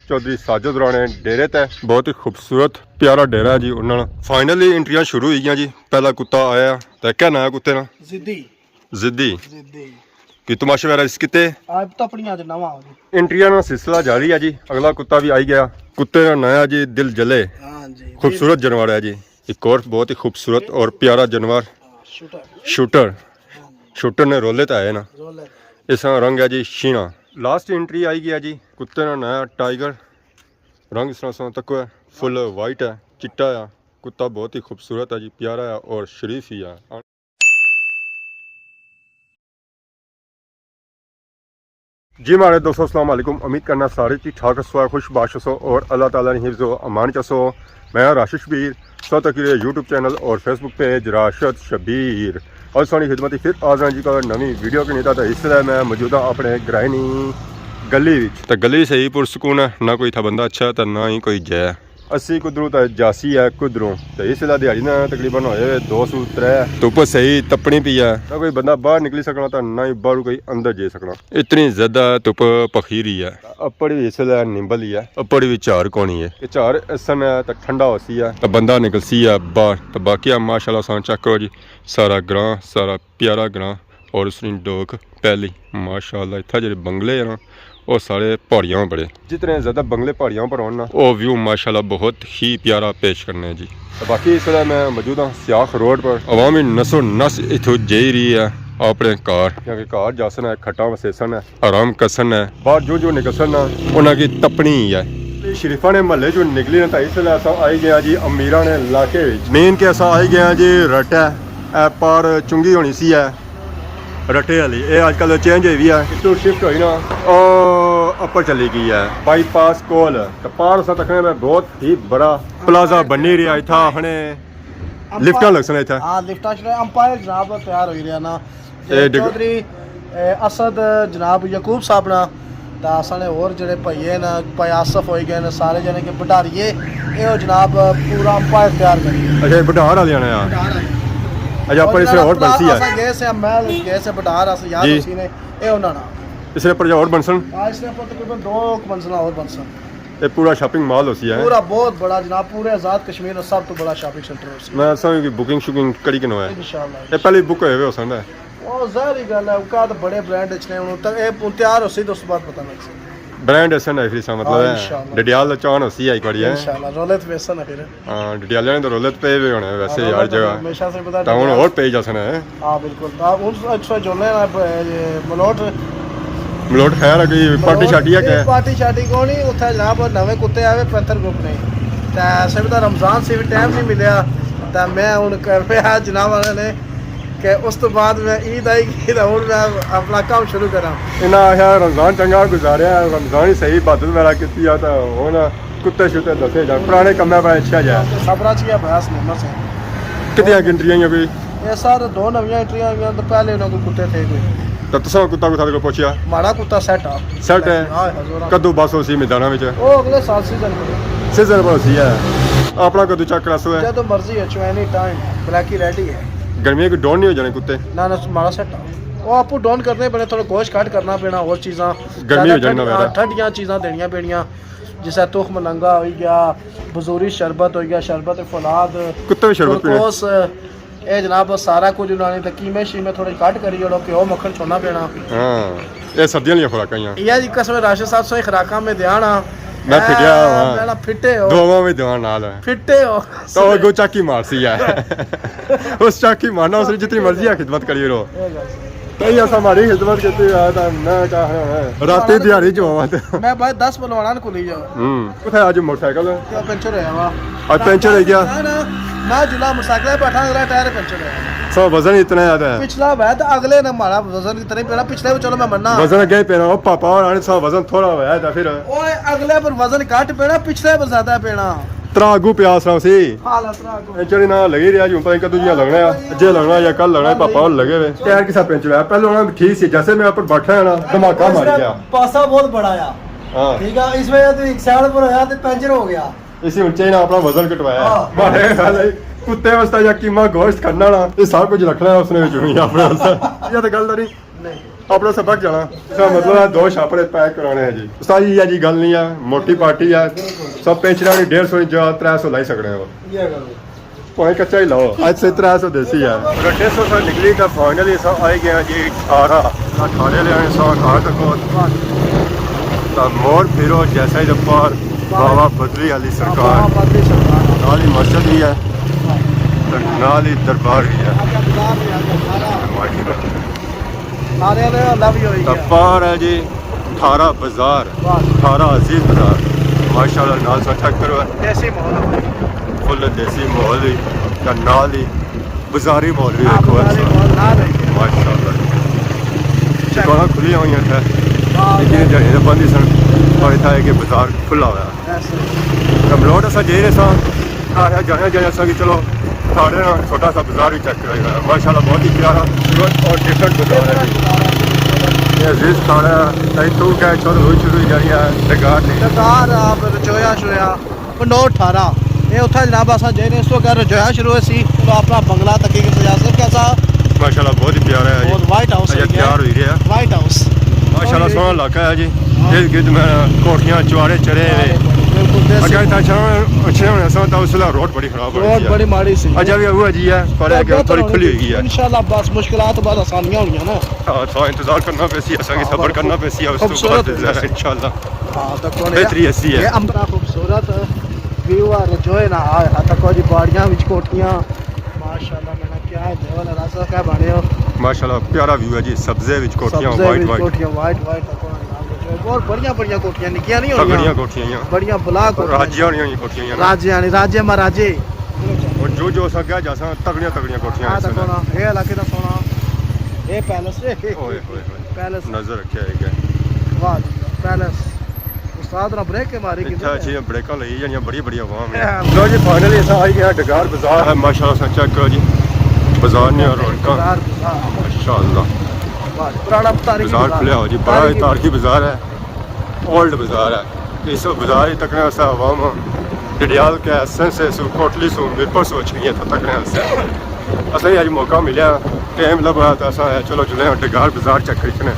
चौधरी साजिद राणे डेरे ते बहुत ही खूबसूरत प्यारा डेरा है जी। उन्होंने फाइनली एंट्रियां शुरू हुई जी। पहला कुत्ता आया तो क्या नाम है कुत्ते ना? जिद्दी कि तमाशे वगैरह इस किते एंट्रियां ना सिलसिला जारी है जी। अगला कुत्ता भी आई गया। कुत्ते का नया जी दिल जले खूबसूरत जानवर है जी। एक और बहुत ही खूबसूरत और प्यारा जानवर शूटर ने रोले तो आए ना। इसका रंग है जी शीना। लास्ट एंट्री आई गया जी। कुत्ते का नया टाइगर रंग इस तरह तक है, फुल वाइट है, चिट्टा है। कुत्ता बहुत ही खूबसूरत है जी, प्यारा है और शरीफ ही है। जी हमारे दोस्तों अस्सलाम वालेकुम। उम्मीद करना सारे ठीक ठाक सो खुश बाश हो और अल्लाह ताला ने हिफ्ज़ व अमान चसो। मैं राशिद शबीर सतकीर यूट्यूब चैनल और फेसबुक पेज राशिद शबीर और सोनी खिदमत फिर आज जी का नवी वीडियो की नीता। तो इसलिए मैं मौजूदा अपने ग्राइनी गली तो गली सही पुरसकून है, ना कोई था बंदा अच्छा तो ना ही कोई जय। अस्सी कुदरों तो जासी है कुदरों तो इसलिए दिहाड़ी ना तकरीबन होए 203 धुप सही तपनी पी है। ना कोई बंदा बाहर निकली सकना तो ना ही बाहर कोई अंदर जा सकना, इतनी ज्यादा धुप पखीरी है। अप्पड़ भी इसलिए निंबल ही है, अप्पड़ भी झार कोनी है। झार सन है तो ठंडा होसी है तो बंदा निकलसी है बाहर। तो बाकी माशाल्लाह सान चेक करो जी, सारा ग्रां सारा प्यारा ग्रां और उसकी डोक पहली माशाल्लाह। इतना जो बंगले है ना वो सारे पहाड़ियों बड़े, जितने ज़्यादा बंगले पहाड़ियों पर होना वो व्यू माशाल्लाह बहुत ही प्यारा पेश करने हैं जी। तो बाकी इस वजह मैं मौजूद हाँ सियाख रोड पर। अवामी नसो नस इतों जा रही है अपने घर, क्योंकि घर जासन है, खट्टा वसेसन है, आराम कसन है। बाहर जो निकसन है उन्होंने की तपनी है। शरीफा ने महल्ले जो निकली ना तो इसलिए अस आई गया जी अमीरा ने इलाके मेन के अस आई गया जी रटा पार चुंगी होनी सी है रटे वाली। ये अजकल चेंज हुई है, इतों शिफ्ट हुई ना अपर चली गई है बाईपास कोल। तो पार सा तकने में बहुत ही बड़ा प्लाजा बनी रहा इतना हने लिफ्टा लग सने इतना। हां लिफ्टा चले अंपायर जनाब तैयार हो रहा ना चौधरी असद जनाब यकूब साहब ना ता सने और जेड़े भईए ना भाई आसफ हो गए ने सारे जने के बटारिए ए जनाब पूरा अंपायर तैयार करी। अच्छा बटार वाले आने यार। अच्छा पर इससे और बनसी है गए से महल गए से बटार अस याद उसी ने ए उन्होंने इससे पर और बनसन आज से पर तकरीबन 2 मंजिला और बनसन। ये पूरा शॉपिंग मॉल होसी है पूरा बहुत बड़ा जनाब, पूरे आजाद कश्मीर में सब तो बड़ा शॉपिंग सेंटर होसी। मैं समझ की बुकिंग शुकिंग कड़ी किनो है इंशाल्लाह। ये पहले बुक होए हो संदा ओ जाहिर गल है उनका तो बड़े ब्रांड इचने उन तक ए तैयार होसी तो उस बात पता लग सकता ब्रांड ऐसा नहीं फिर सा मतलब है डडियाल चान होसी है एक बार है इंशाल्लाह। रोलत वैसा ना फिर हां डडियाल ने तो रोलत पे भी होने वैसे यार जगह हमेशा से पता टाउन और पे जासन है। हां बिल्कुल ता उस अच्छा जोले ना मलोट खैर है कोई पार्टी शाटी है क्या? पार्टी शाटी को नहीं उथे जनाब नवे कुत्ते आवे पैंथर ग्रुप ने ता ऐसे भी रमजान से भी टाइम नहीं मिलया ता मैं हुन कर पे जनाब वाले ने कि उस तो बाद मैं ईद आई कि हुन मैं अपना काम शुरू करा। इना आया रमजान चंगा गुजारिया, रमजान ही सही इबादत वगैरह की है तो हुन कुत्ते शुत्ते दसे जान पुराने कम्मे पर अच्छा जाए सबरा च अभ्यास नहीं से कितनी गिनरियां हैं कोई ये सारे 2 नवीं एंट्रियां हुई तो पहले उन्होंने कोई कुत्ते थे कोई तो तुसा कुत्ता को थारे को पूछया माड़ा कुत्ता सेट आ सेट है कदू बस होसी मैदाना विच ओ अगले साल सीजन पर होसी है अपना कदू चेक कर सो है जब तो मर्जी है एनी टाइम ब्लैकी रेडी है। गर्मियों के डॉन नहीं हो जाने कुत्ते ना ना माड़ा सेट वो आपको डॉन करने पड़े थोड़ा गोश्त काट करना पेना और चीज़ा गर्मी हो जाना वगैरह ठंडियां चीज़ां देनियां पेनियां जिसे तुख मलंगा हो गया बजूरी शरबत हो गया शरबत फौलाद कुत्ते भी शरबत पीने ए जनाब सारा कुछ उन्होंने तो कीमे शीमे थोड़ी काट करी जोड़ो घ्यो मक्खन छोड़ना पेना। हां ये सर्दियां ली खुराकां या जी कसम राशिद साहब सो खुराकां में ध्यान आ मैं फिटिया हां मेरा फिटे हो दोवां में ध्यान नाल है फिटे हो तो गो चाकी मारसी है उस चाकी मारना उसने जितनी मर्जी है खिदमत करिए रो कई ऐसा हमारी खिदमत करते हुआ था मैं कहा है रात दिहाड़ी जो आवा मैं भाई 10 बनवाना को ले जाओ कुछ आज मोटरसाइकिल क्या पंचर है वा आज पंचर है क्या ना जुला मोटरसाइकिल बैठा अगला टायर पंचर है सब वजन इतना ज्यादा है पिछला है तो अगले ने हमारा वजन इतना ही पेना पिछले चलो मैं मन्ना वजन गए पेना ओ पापा और सब वजन थोड़ा है तो फिर ओए अगले पर वजन काट पेना पिछले पर ज्यादा पेना त्रागू प्यास रहा सी हां त्रागू चली ना लगी रहा जी ऊपर कदू जिया लगना है जे लगना या कल लगना है पापा और लगे हुए टायर के साथ पंचर है पहले उन्होंने ठीक सी जैसे मैं ऊपर बैठा है ना धमाका मार गया पासा बहुत बड़ा आ हां ठीक है इस वजह तो एक साइड पर होया तो पंचर हो गया इसी ऊंचे ना अपना वजन कटवाया मारे साले कुत्ते वास्ते या कीमा गोश्त करना ना ये सब कुछ रखना है उसने विच अपने वास्ते ये तो गल नहीं ਆਪਣਾ ਸਬਕ ਜਾਣਾ इसका मतलब है 2 छापड़े पैक कराने हैं जी उस्ताद जी जी गल नहीं है मोटी पार्टी है सब पेंशना भी 150 जा 300 लाई सकते हो भाई कच्चा ही लाओ आज से 300 देसी है अगर 150 से निकली तो फाइनली सब आई गया जी 18 18 ले आए 118 तक तो मोर फिरो जैसा ही दफार बाबा बदली वाली सरकार नाल ही मस्जिद भी है तो नाल ही दरबार भी है सारे ने लव ही होई दफार है जी 18 बाजार 18 अजीज बाजार माशाल्लाह नाल सा चेक करो देसी माहौल है फुल देसी माहौल भी का नाल ही बाजारी माहौल भी देखो सारे ऐसा माहौल ना है माशाल्लाह दुकानें खुली हुई हैं लेकिन जड़े बंद ही सन और इतना है कि बाजार खुला हुआ है ऐसे कमलोट असा जे रहे सारे जाने जाने असा कि चलो साढ़े ना छोटा सा बाजार भी चेक करेगा माशाल्लाह बहुत ही प्यारा और डिफरेंट बाजार है ये अजीज खाना नहीं तू क्या चलो हुई शुरू ही जानी है डगार नहीं सरकार आप रजोया शुया 18 ये उठा जनाब असा जे ने इसको कर रजोया शुरू सी तो अपना बंगला तक की सजा से कैसा माशाल्लाह बहुत ही प्यारा है बहुत व्हाइट हाउस अजय तैयार हुई रहा व्हाइट हाउस माशाल्लाह सोहना इलाका है जी इस गिद में कोठियां चुआड़े चढ़े हुए बिल्कुल देसी अगर अच्छे होने से तो उसला रोड बड़ी खराब हो रोड बड़ी माड़ी सी अच्छा भी हुआ जी है पर है कि थोड़ी खुली हुई है इंशाल्लाह बस मुश्किलात बाद आसानियां होंगी ना थोड़ा इंतजार करना पैसी ऐसा कि सब्र करना पैसी है उसके बाद ज़रा इंशाल्लाह हां तो कौन बेहतरी ऐसी है ये अमरा खूबसूरत व्यू आ रजोए ना आए हां तक जी बाड़ियां विच कोठियां माशाल्लाह मैंने क्या है देवल रासा क्या बने हो माशाल्लाह प्यारा व्यू है जी सब्जे विच कोठियां वाइट वाइट कोठियां वाइट वाइट बहुत बढ़िया बढ़िया कोठियां निकियां नहीं बढ़िया होंगी कोठियां यहाँ बढ़िया ब्लाक राज्य वाली कोठियां यहाँ राज्य राज्य महाराजे और जो सका जैसा तगड़ियां कोठियां हां हैं तो कोना ये इलाके दा सोना ये पैलेस है ओए होए पैलेस नजर रखिया है वाह पैलेस उस्ताद ने ब्रेक के मारी की इतना अच्छी ब्रेकां लई जानियां बड़ी आवाम है लो जी फाइनली ऐसा आई गया डगार बाजार है माशाल्लाह से चेक करो जी बाजार ने और रौनकां माशाल्लाह पुराना तारीखी बाजार खुले हो जी बड़ा ही तारीखी बाजार है ओल्ड बाजार है इस बाजार ही तकने से आवाम डिडियाल के एसेंस से सु कोटली सु मिरपुर से अच्छी है तकने से असली आज मौका मिला टाइम लगा तो ऐसा है चलो चले डगार बाजार चेक करने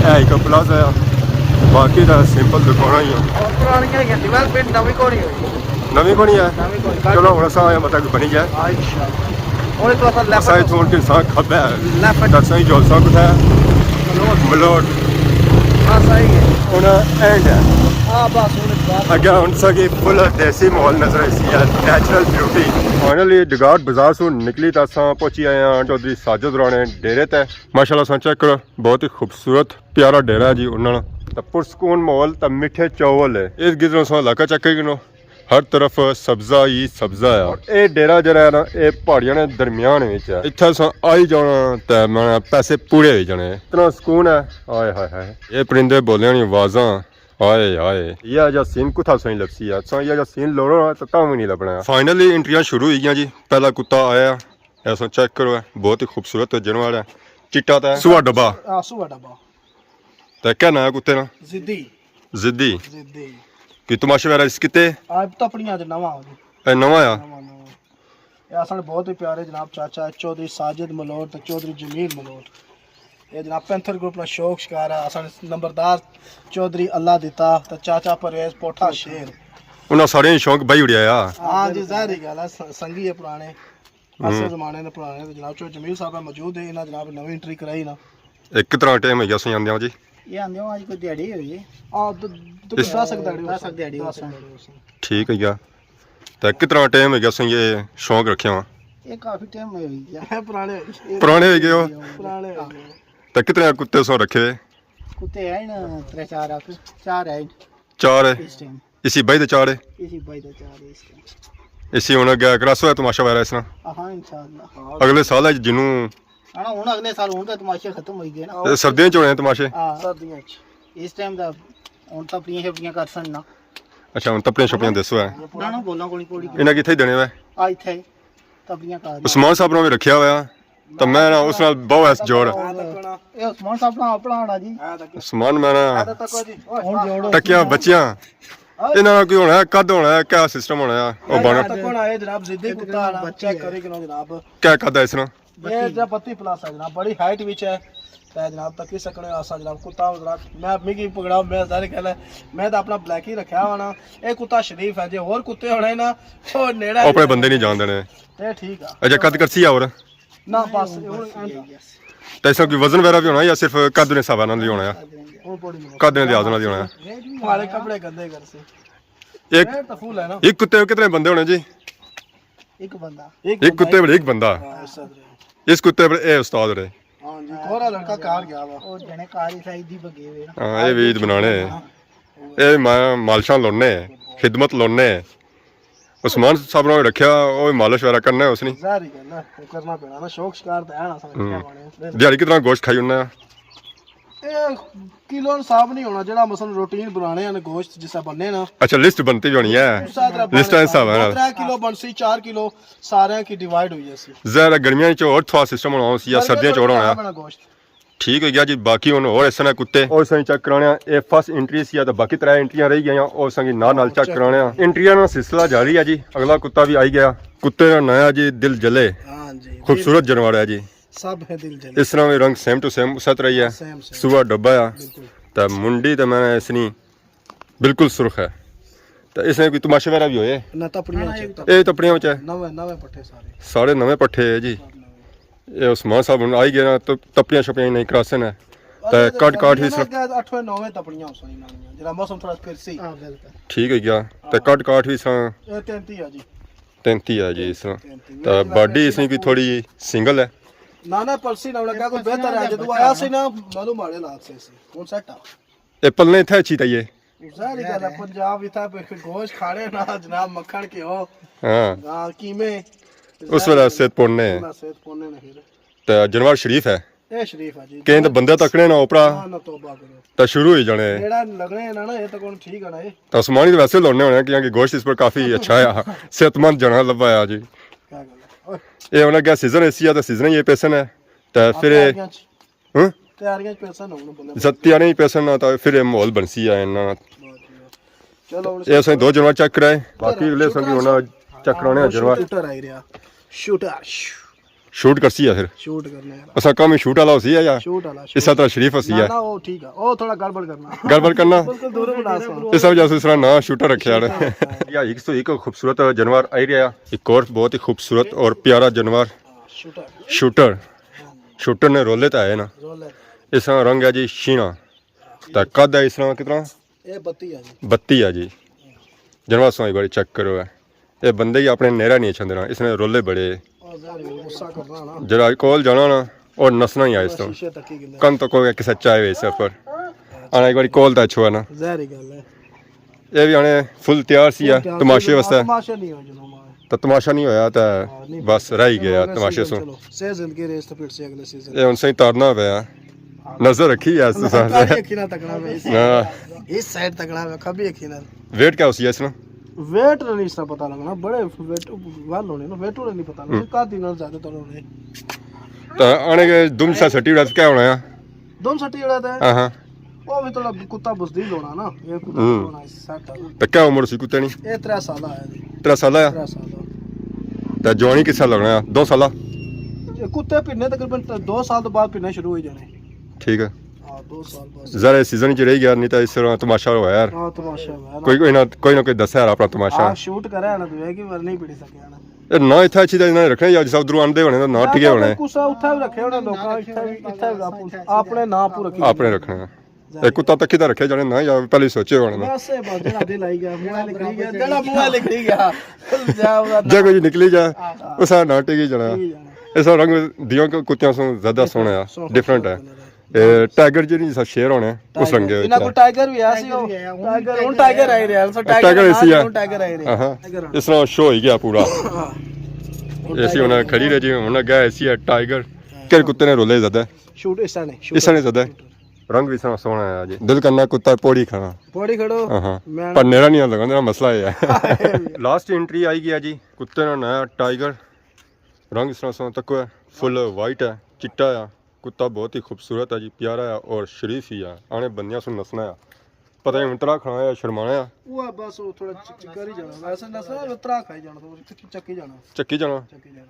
है एक प्लाजा है बाकी तो सिंपल दुकाना ही है और पुरानी है डेवलपमेंट नवी कोनी हुई नवी बनी है चलो हम ऐसा मतलब बनी जाए और तो असल ऐसा ही तो उनके इंसान खब्बे है लेफ्ट दसा ही जो सब है मलोट हां सही है उन्हें एंड है हां बस उन्हें अगर उनसे की फुल देसी माहौल नजर आई है नेचुरल ब्यूटी फाइनली डगार बाजार से निकली तो असा पहुंची आए हैं चौधरी साजिद राणे डेरे ते माशाल्लाह सा चेक करो बहुत ही खूबसूरत प्यारा डेरा है जी उन्होंने तो पुरसकून माहौल तो मीठे चावल है इस गिजरों से इलाका चेक करो हर तरफ सब्जा ही सब्जा है और ये डेरा जरा है ना ये पहाड़ियां ने दरमियान विच है इत्थे असां आई जाना ते मैं पैसे पूरे हो जाने इतना सुकून है आए हाय हाय ये परिंदे बोलने नी आवाज़ां आए आए ये जा सीन कुथा सही लपसी है असां ये जा सीन लोड़ो तो तां भी नहीं लभना फाइनली एंट्रियां शुरू हुई गई जी पहला कुत्ता आया ऐसा चेक करो बहुत ही खूबसूरत जानवर है चिट्टा ता सुआ डब्बा हां सुआ डब्बा ते क्या नाम है कुत्ते दा जिद्दी जिद्दी जिद्दी कि तमाशे वगैरह इस किते आप तो अपनी आज नवा हो ए नवा आ ये असल बहुत ही प्यारे जनाब चाचा चौधरी साजिद मलोट चौधरी जमील मलोट ये जनाब पैंथर ग्रुप का शौक शिकार है असल नंबरदार चौधरी अल्लाह दिता तो चाचा परवेज पोठा शेर उन्हें सारे शौक बही उड़िया हाँ जी जाहिर गल है संगी है पुराने असल जमाने ने पुराने तो जनाब चौधरी जमील साहब मौजूद है इन्हें जनाब नवी एंट्री कराई ना एक कितना टाइम है जैसे आंदे जी ये आंदे आज कोई दिहाड़ी होई है आ तो दिहाड़ी हो ठीक है या तो कितना टाइम है जैसे ये शौक रखे हुआ ये काफी टाइम में हुई है पुराने पुराने हो गए हो पुराने तो कितने कुत्ते सो रखे कुत्ते हैं ना 3-4 आके 4 है चार है इस टाइम इसी भाई तो चार है इसी भाई दा 4 है इस टाइम इसी होना गया क्रॉस होया तमाशा वगैरह इसना हां इंशाल्लाह अगले साल है जिनू हां हुन अगले साल हुन तो तमाशे खत्म हो गए ना सर्दियों च होने तमाशे हां सर्दियां इस टाइम दा हुन तो अपनी कर सन ना अच्छा हम तपने छपने दसो है ना ना बोलना कोनी कोड़ी इन्हें किथे देने वे आई थे तपनियां कर उस्मान साहब ने भी रखा हुआ तो मैं ना उस नाल बहुत ऐस जोड़ ये उस्मान साहब ना अपना आना जी उस्मान मैं ना हुन जोड़ो टकिया बच्चियां इन्हां दा कोई होना है कद होना है क्या सिस्टम होना है ओ बन कौन आए जनाब जिद्दी कुत्ता चेक करे कि जनाब क्या कद है इसना ਇਹ ਜਿਹੜਾ 32 ਪਲੱਸ ਹੈ ਜਨਾਬ ਬੜੀ ਹਾਈਟ ਵਿੱਚ ਹੈ ਤੇ ਜਨਾਬ ਤੱਕ ਹੀ ਸਕਣੇ ਆਸਾ ਜਨਾਬ ਕੁੱਤਾ ਜਨਾਬ ਮੈਂ ਮਿਗੀ ਪਕੜਾ ਮੈਂ ਸਾਰੇ ਕਹਿੰਦਾ ਮੈਂ ਤਾਂ ਆਪਣਾ ਬਲੈਕ ਹੀ ਰੱਖਿਆ ਵਾ ਨਾ ਇਹ ਕੁੱਤਾ ਸ਼ਰੀਫ ਹੈ ਜੇ ਹੋਰ ਕੁੱਤੇ ਹੋਣੇ ਨਾ ਉਹ ਨੇੜਾ ਆਪਣੇ ਬੰਦੇ ਨਹੀਂ ਜਾਣ ਦੇਣੇ ਇਹ ਠੀਕ ਆ ਅਜਾ ਕੱਦ ਕਰਸੀ ਆ ਹੋਰ ਨਾ ਬਸ ਹੁਣ ਤਾਂ ਇਸ ਦਾ ਕੋਈ ਵਜ਼ਨ ਵਗੈਰਾ ਵੀ ਹੋਣਾ ਜਾਂ ਸਿਰਫ ਕੱਦ ਨੇ ਹਿਸਾਬ ਨਾਲ ਹੀ ਹੋਣਾ ਆ ਹੁਣ ਪੋੜੀ ਕੱਦ ਨੇ ਲਿਆਜ਼ ਨਾਲ ਹੀ ਹੋਣਾ हमारे कपड़े गंदे घर से एक तो फूल है ना एक कुत्ते में कितने बंदे होने जी एक बंदा एक कुत्ते पर एक बंदा ऐसा रहे। इस कुत्ते पर ए उस्ताद रहे हाँ जी कोरा लड़का कार गया वा ਉਹ ਜਣੇ ਕਾਰੀ ਸਾਈਡ ਦੀ ਬਗੇ ਵੇ ਨਾ हाँ ये बीज बनाने ये मालशा लाने खिदमत लाने उस्मान साहब ने रखा वो मालिश वगैरह करना है उसने जारी करना वो करना पैना ना शौक शिकार तो है ना समझ क्या माने दिहाड़ी कितना गोश्त खाई उन्हें ਇਹ ਕਿਲੋ ਇਨਸਾਫ ਨਹੀਂ ਹੋਣਾ ਜਿਹੜਾ ਮਸਲ ਰੂਟੀਨ ਬਣਾਣੇ ਹਨ ਗੋਸ਼ਤ ਜਿਸਾ ਬੰਨੇ ਨਾ अच्छा लिस्ट बनती भी होनी है लिस्ट हिसाब है 3 किलो बनसी 4 किलो ਸਾਰਿਆਂ की डिवाइड हुई जैसी ज़रा गर्मियों च और थोड़ा सिस्टम होना सी या सर्दियों च और होना बड़ा गोश्त ठीक हो गया जी बाकी हुन और इस तरह कुत्ते और सही चेक कराने ये फर्स्ट एंट्री सी तो बाकी 3 एंट्रियां रह गई और संगी नाल चेक कराने एंट्रियां का सिलसिला जारी है जी अगला कुत्ता भी आई गया कुत्ते का नया जी दिल जले हां जी खूबसूरत जानवर है जी सब है दिल जले इस तरह भी रंग सेम टू सेम सत रही है सेम सुबह डब्बा है तो मुंडी तो मैंने इसनी बिल्कुल सुर्ख है तो इसमें कोई तमाशे वगैरह भी होए ना तपड़ियां ये तपड़ियां में नवे नवे पट्टे सारे सारे नवे पट्ठे है जी ये उस्मान साहब हुन आई गए ना तो टप्पियां छपियां नहीं क्रासन है तो कट काट ही 8वें 9वें तपड़ियां हो सही नानियां जरा मौसम थोड़ा फिर सी ਹਾਂ ਬਿਲਕੁਲ ठीक है गया तो कट काट भी सा ਇਹ 33 ਆ ਜੀ 33 है जी इस तरह तो बॉडी इसमें भी थोड़ी सिंगल है ਨਾ ਨਾ ਪਲਸੀ ਨਾ ਲੱਗਾ ਕੋਈ ਬਿਹਤਰ ਹੈ ਜਦੋਂ ਆਇਆ ਸੀ ਨਾ ਮੈਨੂੰ ਮਾੜੇ ਲਾਗ ਸੇ ਸੀ ਹੁਣ ਸੈੱਟ ਆ ये पलने थे अच्छी था ये ਜ਼ਾਰੀ ਗੱਲ ਹੈ ਪੰਜਾਬ ਇਥਾ पे ਗੋਸ਼ ਖਾੜੇ ਨਾ ਜਨਾਬ ਮੱਖਣ ਕੇ ਹੋ हाँ ਗਾ ਕੀਮੇ उस वेले से पुण्य है ਨਾ ਸੇਤ ਪੋਨੇ ਨਾ ਫਿਰ तो जानवर शरीफ है ਇਹ ਸ਼ਰੀਫ ਆ ਜੀ कहीं तो बंदे तकने ना उपरा ਨਾ ਨਾ ਤੋਬਾ ਕਰੋ तो शुरू ही जाने ਜਿਹੜਾ ਲੱਗਣੇ ਨਾ ਇਹ ਤਾਂ ਕੋਣ ਠੀਕ ਆ ਨਾ ਇਹ तो आसमानी तो वैसे लौटने होने क्योंकि गोश्त इस पर काफी अच्छा है सेहतमंद जानवर लब्बा है जी ਕੀ ਗੱਲ ਹੈ ਓਏ ये उन्हें क्या सीजन ऐसी है तो सीजन ये पेशन है तो फिर हं? ਤਿਆਰੀਆਂ ਚ ਪੈਸਾ ਨਾ ਉਹਨੂੰ ਬੋਲੇ सत्या नहीं पेशन ना तो फिर ये माहौल बनसी है ना ਚਲੋ ਹੁਣ ये असं दो जानवर चेक कराए बाकी अगले संगी होना चेक कराने जानवर ਸ਼ੂਟਰ ਆਈ ਰਿਹਾ ਸ਼ੂਟਰ शूट करसी है फिर ਸ਼ੂਟ ਕਰਨੇ ਆ असा कम ही शूट वाला होसी है या ਸ਼ੂਟ ਵਾਲਾ इस तरह शरीफ होसी ਨਾ है ਨਾ ਉਹ ਠੀਕ ਆ ਉਹ ਥੋੜਾ ਗੜਬੜ ਕਰਨਾ गड़बड़ करना ਬਿਲਕੁਲ ਦੂਰ ਬਣਾ ਸੋ इस वजह से दूसरा ना शूटर रखे यार या एक तो एक खूबसूरत जानवर आई रहा एक और बहुत ही खूबसूरत और प्यारा जानवर ਸ਼ੂਟਰ शूटर शूटर ने रोले तो आए ना ਰੋਲ इस तरह रंग है जी शीना तो कद है इस तरह कितना ਇਹ 32 ਆ ਜੀ 32 है जी जानवर सो एक बार चेक करो है ये बंदे ही अपने नेरा नहीं छंदना इसने रोले बड़े ਉਹ ਜ਼ਾਰੀ ਗੁੱਸਾ ਕਰਨਾ ਨਾ जरा कोल जाना ना और नसना ही है इस तरह ਸ਼ੀਸ਼ੇ ਤੱਕ ਹੀ ਗਿੰਦਾ कन तो कोई किसा चाहे इस पर आना एक बार कोल तो अच्छो है ना ਜ਼ਾਰੀ ਗੱਲ ਹੈ ये भी आने फुल तैयार सी है तमाशे वास्ते ਤਮਾਸ਼ਾ ਨਹੀਂ ਹੋ ਜਨੋ ਮਾਏ तो तमाशा नहीं होया तो बस रह ही गया तमाशे सो ਸੇ ਜ਼ਿੰਦਗੀ ਰੇਸ ਤੇ फिर से अगले सीजन ये उनसे ही तारना पे नजर रखी है इस साल से ਅੱਖੀ ਨਾ ਤਕਣਾ ਵੇ हाँ, ਇਸ ਸਾਈਡ ਤਕਣਾ ਵੇ ਖੱਬੀ ਅੱਖੀ ਨਾਲ वेट क्या होसी है इसमें वेट नहीं इसका पता लगना बड़े वेट वाल होने ना वेट नहीं पता लगना का दिन ज्यादा तर होने तो आने के दुम सा सटी उड़ा क्या होना है दोन सट्टी जड़ा था हाँ हाँ वो भी थोड़ा कुत्ता बुजदिल होना ना ये कुत्ता होना इस सेट तो क्या उम्र सी कुत्ते नहीं ये 3 साल है जी 3 साल है 3 साल तो जवानी किस साल लगना है 2 साल ये कुत्ते पीने तकरीबन 2 साल तो बाद पीने शुरू हो जाने ठीक है हां 2 साल बाद जरा सीजन च रह गया नहीं तो इस तरह तमाशा हुआ यार हां तमाशा है कोई ना कोई दस यार अपना तमाशा हां शूट करे ना तो है कि वर नहीं पीड़ी सके ना ये ना इतना अच्छी तरह रखने या सब उधरों आंदे होने तो ना टिके होने कुसा उठा भी रखे होने लोग इथे अपने ना पू रखी अपने रखना है एक कुत्ता तक ही रखे जाने ना या पहले सोचे होने ना बस बस जड़ा दिल आई गया मुंह निकली गया जड़ा मुंह निकली गया जा जब कोई निकली जाए उसा ना टिके जाना ऐसा रंग दियों के कुत्तियों से ज्यादा सोहना है डिफरेंट है टाइगर जी नहीं शेर होने उस रंग इना को टाइगर भी आसी हो टाइगर उन टाइगर आई रहा सो टाइगर ऐसी है टाइगर आई रहा हां इस तरह शो ही गया पूरा ऐसी होना खड़ी रह जी होना गया ऐसी है टाइगर के कुत्ते ने रोले ज्यादा शूट इस ने ज्यादा रंग भी इतना सोहना है जी दिल करना कुत्ता पौड़ी खाना पौड़ी खड़ो हां पर नेरा नहीं लगा मेरा मसला है लास्ट एंट्री आई गया जी कुत्ते ने नया टाइगर रंग इस तरह सोना तक है फुल वाइट है चिट्टा है कुत्ता बहुत ही खूबसूरत है जी प्यारा है और शरीफ ही है आने बंदियां सुन नसना है ਪਤਾ ਨਹੀਂ ਤਰਾ ਖਾਣਾ ਆ ਸ਼ਰਮਾਣਾ ਆ ਉਹ ਆ ਬਸ ਉਹ ਥੋੜਾ ਚੱਕਰ ਹੀ ਜਾਣਾ ਵੈਸੇ ਨਸਾ ਤਰਾ ਖਾਈ ਜਾਣਾ ਤੋਂ ਚੱਕੀ ਜਾਣਾ ਚੱਕੀ ਜਾਣਾ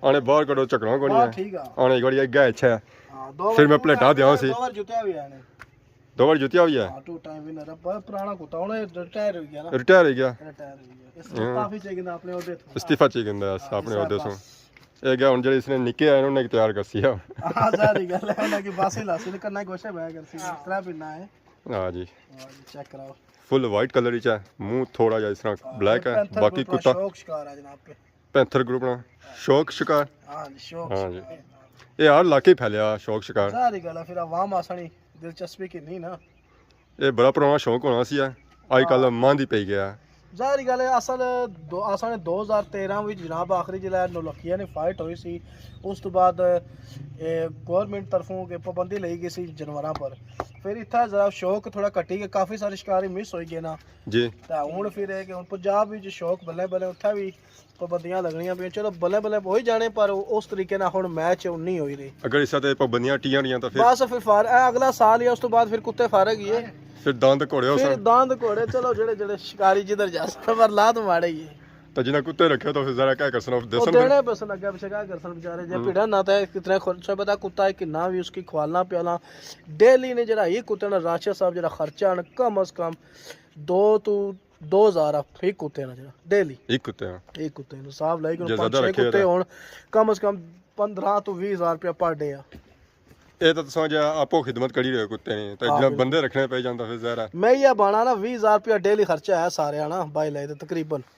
ਆਣੇ ਬਾਹਰ ਕੱਢੋ ਝਕਣਾ ਕੋਣੀ ਹਾਂ ਆ ਠੀਕ ਆ ਆਣੇ ਇੱਕ ਵਾਰੀ ਅੱਗਾ ਅੱਛਾ ਹਾਂ ਦੋ ਫਿਰ ਮੈਂ ਪਲੇਟਾਂ ਦਿਆਂ ਸੀ 2 ਵਾਰ ਜੁੱਤਿਆ ਵੀ ਆਣੇ 2 ਵਾਰ ਜੁੱਤੀਆਂ ਵੀ ਆ ਹਾਂ 2 ਟਾਈਮ ਵੀ ਨਾ ਬਹੁਤ ਪੁਰਾਣਾ ਕੁੱਤਾ ਹੁਣ ਰਿਟਾਇਰ ਹੋ ਗਿਆ ਨਾ ਰਿਟਾਇਰ ਹੋ ਗਿਆ ਰਿਟਾਇਰ ਹੋ ਗਿਆ ਇਸ ਨੂੰ ਕਾਫੀ ਚਾਹੀਦਾ ਆਪਣੇ ਉਹਦੇ ਤੋਂ ਇਸਤੀਫਾ ਚਾਹੀਦਾ ਆਪਣੇ ਉਹਦੇ ਤੋਂ ਇਹ ਗਿਆ ਹੁਣ ਜਿਹੜੇ ਇਸਨੇ ਨਿੱਕੇ ਆਏ ਉਹਨੇ ਤਿਆਰ ਕਰਸੀ ਆ ਆ ਸਾਰੀ ਗੱਲ ਹੈ ਉਹਨਾਂ ਕੀ ਬਾਸੇ ਲਾਸੀ ਕਰਨਾ ਗੋਸ਼ਾ ਬੈ ਕਰਸੀ ਇਸ ਤਰ੍ਹਾਂ ਪਿੰਨਾ ਹੈ ਹਾਂ ਜੀ ਚੈੱਕ ਕਰਾਓ ਫੁੱਲ ਵਾਈਟ ਕਲਰ ਵਿੱਚ ਹੈ ਮੂੰਹ ਥੋੜਾ ਜਿਹਾ ਇਸ ਤਰ੍ਹਾਂ ਬਲੈਕ ਹੈ ਬਾਕੀ ਕੁੱਤਾ ਸ਼ੌਕ ਸ਼ਿਕਾਰ ਹੈ ਜਨਾਬ पे ਪੈਂਥਰ ਗਰੁੱਪ ਨਾਲ ਸ਼ੌਕ ਸ਼ਿਕਾਰ ਹਾਂ ਜੀ ਸ਼ੌਕ ਹਾਂ ਜੀ ਇਹ ਹਰ ਇਲਾਕੇ ਫੈਲਿਆ ਸ਼ੌਕ ਸ਼ਿਕਾਰ ਸਾਰੀ ਗੱਲ ਹੈ ਫਿਰ ਆਵਾਮ ਆਸਣੀ ਦਿਲਚਸਪੀ ਕਿ ਨਹੀਂ ਨਾ ਇਹ ਬੜਾ ਪੁਰਾਣਾ ਸ਼ੌਕ ਹੋਣਾ ਸੀ ਅੱਜ ਕੱਲ ਮਾਂ ਦੀ ਪਈ ਗਿਆ ਜ਼ਾਹਰੀ ਗੱਲ ਹੈ ਅਸਲ ਅਸਾਂ 2013 ਵਿੱਚ ਜਨਾਬ ਆਖਰੀ ਜਿਹੜਾ ਨੌਲਖੀਆ ਨੇ ਫਾਈਟ ਹੋਈ ਸੀ ਉਸ ਤੋਂ ਬਾਅਦ ਗਵਰਨਮੈਂਟ ਤਰਫੋਂ ਕੇ ਪਾਬੰਦੀ ਲਈ ਗਈ ਸੀ ਜਾਨਵਰਾਂ ਪਰ ਫਿਰ ਇੱਥੇ ਜ਼ਰਾ ਸ਼ੌਕ ਥੋੜਾ ਘਟੀ ਗਿਆ ਕਾਫੀ ਸਾਰੇ ਸ਼ਿਕਾਰੀ ਮਿਸ ਹੋਈ ਗਏ ਨਾ ਜੀ ਤਾਂ ਹੁਣ ਫਿਰ ਇਹ ਕਿ ਹੁਣ ਪੰਜਾਬ ਵਿੱਚ ਸ਼ੌਕ ਬੱਲੇ ਬੱਲੇ ਉੱਥੇ ਵੀ ਪਾਬੰਦੀਆਂ ਲੱਗਣੀਆਂ ਪਈਆਂ ਚਲੋ ਬੱਲੇ ਬੱਲੇ ਹੋ ਹੀ ਜਾਣੇ ਪਰ ਉਸ ਤਰੀਕੇ ਨਾਲ ਹੁਣ ਮੈਚ ਨਹੀਂ ਹੋਈ ਰਹੀ ਅਗਰ ਇਸ ਤੇ ਪਾਬੰਦੀਆਂ ਟੀਆਂ ਰੀਆਂ ਤਾਂ ਫਿਰ ਬਸ ਫਿਰ ਅਗਲਾ ਸਾਲ ਜਾਂ ਉਸ ਤੋਂ ਬਾਅਦ ਫਿਰ ਕੁੱਤੇ ਫਾਰਗ ਹੀ ਹੈ ਫਿਰ ਦੰਦ ਘੋੜੇ ਹੋ ਫਿਰ ਸਨ ਦੰਦ ਘੋੜੇ ਚਲੋ ਜਿਹੜੇ ਸ਼ਿਕਾਰੀ ਜਿੱਧਰ ਜਾ ਸਕਣ ਪਰ ਲਾਤ ਮਾੜੇ ਹੀ ਹੈ ਤਾਂ ਜਿਨ੍ਹਾਂ ਕੁੱਤੇ ਰੱਖਿਆ ਤਾਂ ਫਿਰ ਜ਼ਰਾ ਕਹਿ ਕਰਸਨ ਉਹ ਦਸਨ देने बस लगा पीछे क्या कर सन बेचारे जे पीड़ा ना था कितने खर्चा पता कुत्ता है कितना भी उसकी खवालना पियाला डेली ने जरा ये कुत्ते ना राशा साहब जरा खर्चा न कम अज कम 2000 एक कुत्ते ना जरा डेली ਇੱਕ ਕੁੱਤੇ ਆ एक कुत्ते नु साहब लाइक जे 5 ज्यादा 6 रखे कुत्ते तो। होन कम अज कम 15 तो 20000 रुपया पर डे आ ਇਹ ਤਾਂ ਸਮਝ ਆਪੋ ਖਿਦਮਤ ਕਰੀ ਰਹੇ ਕੁੱਤੇ ਨੇ ਤਾਂ ਜਿਹੜਾ ਬੰਦੇ ਰੱਖਣੇ ਪੈ ਜਾਂਦਾ ਫਿਰ ਜ਼ਰਾ मैं ये बाना ना 20000 रुपया डेली खर्चा है सारे ना बाई लाए तकरीबन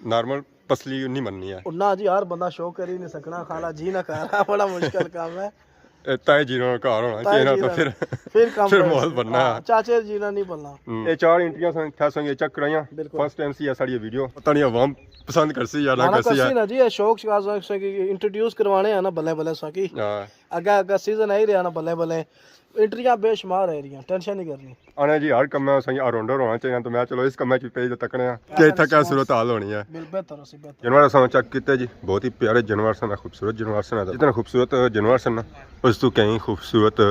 ਨਾਰਮਲ ਪਸਲੀ ਨਹੀਂ ਮੰਨਣੀ ਹੈ उन्ना जी हर बंदा शो कर ही नहीं सकना खाला जी ना कर रहा बड़ा मुश्किल काम है ਇਹ ਤਾਂ ਜੀਰੋ ਘਰ ਹੋਣਾ ਚਾਹੀਦਾ ਤਾਂ फिर काम ਫਿਰ ਮਾਹੌਲ ਬਣਨਾ चाचे जीना नहीं बनना ਇਹ 4 ਇੰਟਰੀਆਂ ਸਨ ਥਾ ਸੰਗੇ ਚੈੱਕ ਕਰਾਈਆਂ ਫਸਟ ਟਾਈਮ ਸੀ ਇਹ ਸਾਡੀ ਵੀਡੀਓ ਪਤਾ ਨਹੀਂ ਆਵਾਮ ਪਸੰਦ ਕਰਸੀ ਜਾਂ ਨਾ हाँ ਕਰਸੀ ना जी ये शौक शिकार से इंट्रोड्यूस करवाने हैं ना बल्ले बल्ले सकी ਹਾਂ अगर सीजन आ ही रहा ना बल्ले बल्ले एंट्रियां बेशुमार रह रही हैं टेंशन नहीं करनी ਆਣਾ ਜੀ ਹਰ ਕੰਮ ਸੰਗ ਅਰਾਊਂਡਰ ਹੋਣਾ ਚਾਹੀਦਾ ਤਾਂ ਮੈਂ ਚਲੋ ਇਸ ਕੰਮਾਂ 'ਚ ਪੇਜ ਤੱਕਣੇ ਆ ਕਿ ਇੱਥੇ ਕਿਆ ਸੂਰਤ ਹਾਲ ਹੋਣੀ ਹੈ बिल बेहतर से बेहतर जानवर असां चेक किते जी बहुत ही प्यारे जानवर सन खूबसूरत जानवर सन जितना खूबसूरत जानवर सन उस तो कहीं खूबसूरत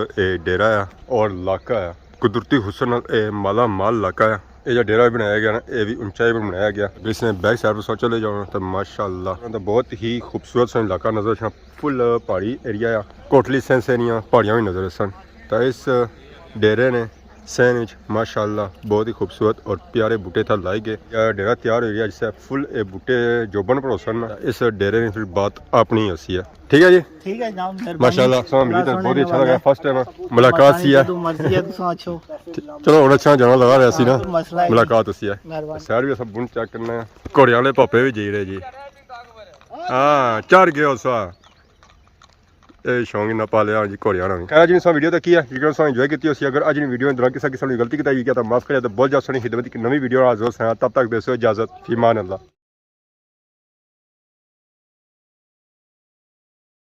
डेरा आ और इलाका आ कुदरती हुसन नाल माला माल इलाका आ ਇਹ ਜਿਹੜਾ ਡੇਰਾ ਬਣਾਇਆ ਗਿਆ ਨਾ ਇਹ ਵੀ ਉੱਚਾਈ ਪਰ ਬਣਾਇਆ ਗਿਆ ਜਿਸ ਨੇ ਬੈਕ ਸਾਈਡ ਤੋਂ ਚਲੇ ਜਾਓ ਤਾਂ ਮਾਸ਼ਾਅੱਲਾ ਤਾਂ ਬਹੁਤ ਹੀ ਖੂਬਸੂਰਤ ਸਨ ਇਲਾਕਾ ਨਜ਼ਰ ਆਇਆ ਫੁੱਲ ਪਹਾੜੀ ਏਰੀਆ ਆ ਕੋਟਲੀ ਸੈਂਸੇਰੀਆਂ ਪਹਾੜੀਆਂ ਵੀ ਨਜ਼ਰ ਆਸਨ ਤਾਂ ਇਸ ਡੇਰੇ ਨੇ सैन विच माशाअल्लाह बहुत ही खूबसूरत और प्यारे बूटे था लाई गए यह डेरा तैयार हो गया जिससे फुल ये बूटे जोबन पर होसन इस डेरे ने फिर बात अपनी हसी है ठीक है जी ठीक है जनाब मेहरबानी माशाअल्लाह सलाम मिली तो बहुत ही अच्छा लगा फर्स्ट टाइम मुलाकात सी है तू मर्जी है तू अच्छो चलो और अच्छा जाना लगा रहा सी ना मसला है मुलाकात हसी है मेहरबानी शहर भी सब बुन चेक करना है घोड़े वाले पापे भी जी रहे जी हां चढ़ गए उस ਇਹ ਸ਼ੌਂਕ ਨਾ ਪਾ ਲਿਆ ਜੀ ਘੋੜਿਆਂ ਨਾਲ ਖੈਰ ਜੀ ਸਾ ਵੀਡੀਓ ਤਾਂ ਕੀ ਹੈ ਵੀਡੀਓ ਸਾ ਇੰਜੋਏ ਕੀਤੀ ਹੋਸੀ ਅਗਰ ਅੱਜ ਦੀ ਵੀਡੀਓ ਅੰਦਰ ਕਿਸੇ ਨੂੰ ਗਲਤੀ ਕੀਤੀ ਗਈ ਤਾਂ ਮਾਫ ਕਰਿਆ ਤਾਂ ਬਹੁਤ ਜ਼ਿਆਦਾ ਸੋਹਣੀ ਖਿਦਮਤ ਇੱਕ ਨਵੀਂ ਵੀਡੀਓ ਹਾਜ਼ਰ ਹੋਸਾਂ ਤਬ ਤੱਕ ਬੇਸੋ ਇਜਾਜ਼ਤ ਫੀਮਾਨ ਅੱਲਾ